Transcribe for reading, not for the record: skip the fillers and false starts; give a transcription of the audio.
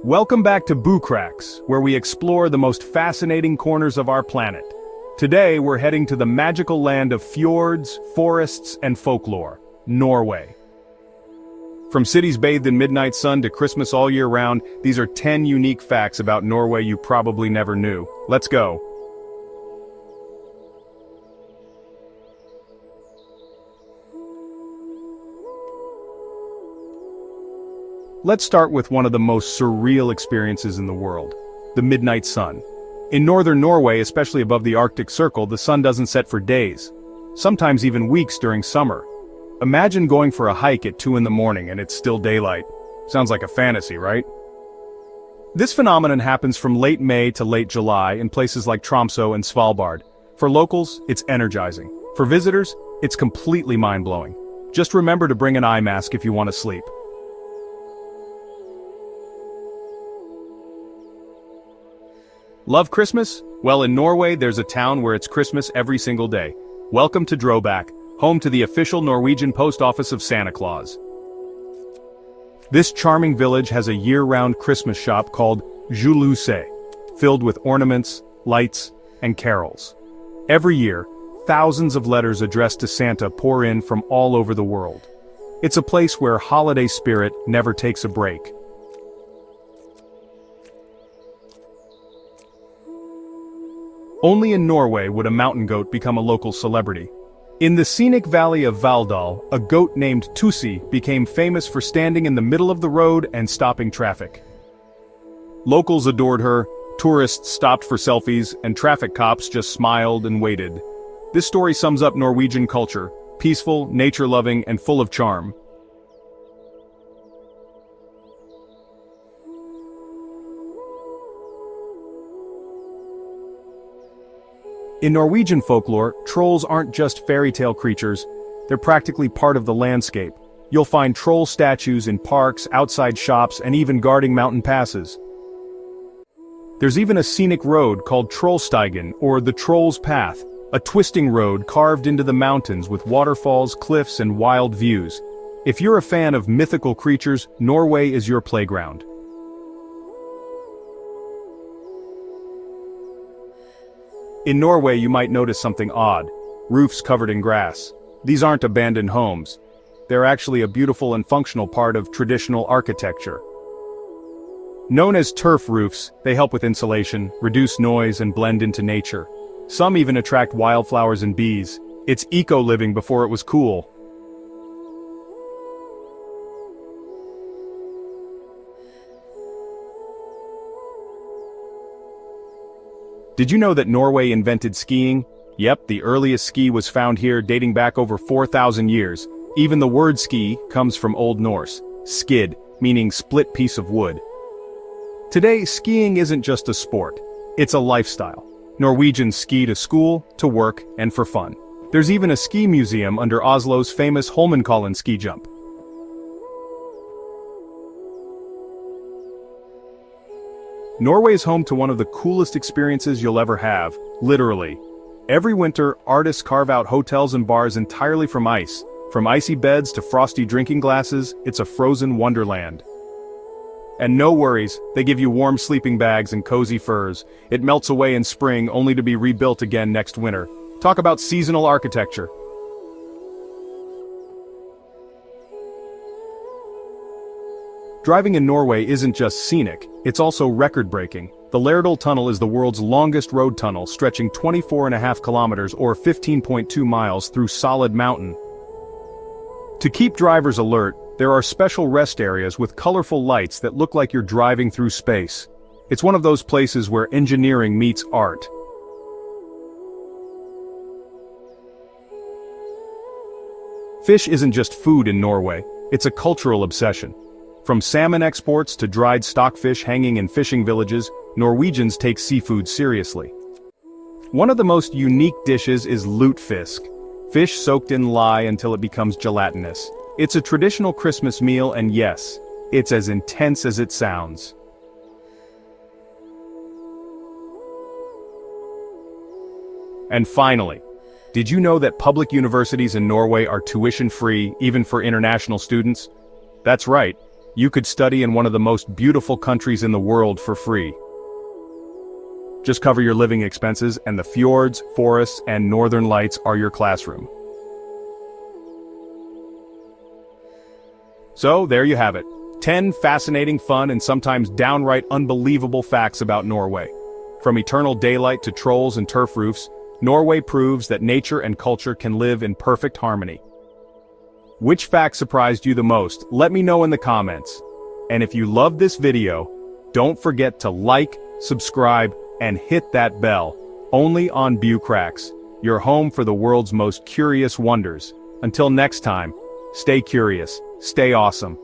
Welcome back to Bookrax, where we explore the most fascinating corners of our planet. Today we're heading to the magical land of fjords, forests, and folklore, Norway. From cities bathed in midnight sun to Christmas all year round, these are 10 unique facts about Norway you probably never knew. Let's go. Let's start with one of the most surreal experiences in the world, the midnight sun. In northern Norway, especially above the Arctic Circle, the sun doesn't set for days, sometimes even weeks during summer. Imagine going for a hike at 2 in the morning and it's still daylight. Sounds like a fantasy, right? This phenomenon happens from late May to late July in places like Tromsø and Svalbard. For locals, it's energizing. For visitors, it's completely mind-blowing. Just remember to bring an eye mask if you want to sleep. Love Christmas? Well, in Norway, there's a town where it's Christmas every single day. Welcome to Drøbak, home to the official Norwegian post office of Santa Claus. This charming village has a year-round Christmas shop called Julehuset, filled with ornaments, lights, and carols. Every year, thousands of letters addressed to Santa pour in from all over the world. It's a place where holiday spirit never takes a break. Only in Norway would a mountain goat become a local celebrity. In the scenic valley of Valldal, a goat named Tussi became famous for standing in the middle of the road and stopping traffic. Locals adored her, tourists stopped for selfies, and traffic cops just smiled and waited. This story sums up Norwegian culture: peaceful, nature-loving, and full of charm. In Norwegian folklore, trolls aren't just fairy tale creatures, they're practically part of the landscape. You'll find troll statues in parks, outside shops, and even guarding mountain passes. There's even a scenic road called Trollstigen, or the Troll's Path, a twisting road carved into the mountains with waterfalls, cliffs, and wild views. If you're a fan of mythical creatures, Norway is your playground. In Norway, you might notice something odd: roofs covered in grass. These aren't abandoned homes. They're actually a beautiful and functional part of traditional architecture. Known as turf roofs, they help with insulation, reduce noise, and blend into nature. Some even attract wildflowers and bees. It's eco-living before it was cool. Did you know that Norway invented skiing? Yep, the earliest ski was found here, dating back over 4,000 years. Even the word ski comes from Old Norse, skid, meaning split piece of wood. Today, skiing isn't just a sport, it's a lifestyle. Norwegians ski to school, to work, and for fun. There's even a ski museum under Oslo's famous Holmenkollen ski jump. Norway is home to one of the coolest experiences you'll ever have, literally. Every winter, artists carve out hotels and bars entirely from ice. From icy beds to frosty drinking glasses, it's a frozen wonderland. And no worries, they give you warm sleeping bags and cozy furs. It melts away in spring only to be rebuilt again next winter. Talk about seasonal architecture. Driving in Norway isn't just scenic, it's also record-breaking. The Lærdal Tunnel is the world's longest road tunnel, stretching 24.5 kilometers or 15.2 miles through solid mountain. To keep drivers alert, there are special rest areas with colorful lights that look like you're driving through space. It's one of those places where engineering meets art. Fish isn't just food in Norway, it's a cultural obsession. From salmon exports to dried stockfish hanging in fishing villages, Norwegians take seafood seriously. One of the most unique dishes is lutefisk, fish soaked in lye until it becomes gelatinous. It's a traditional Christmas meal, and yes, it's as intense as it sounds. And finally, did you know that public universities in Norway are tuition-free, even for international students? That's right. You could study in one of the most beautiful countries in the world for free. Just cover your living expenses, and the fjords, forests, and northern lights are your classroom. So, there you have it. 10 fascinating, fun, and sometimes downright unbelievable facts about Norway. From eternal daylight to trolls and turf roofs, Norway proves that nature and culture can live in perfect harmony. Which fact surprised you the most? Let me know in the comments. And if you loved this video, don't forget to like, subscribe, and hit that bell. Only on Bucracks, your home for the world's most curious wonders. Until next time, stay curious, stay awesome.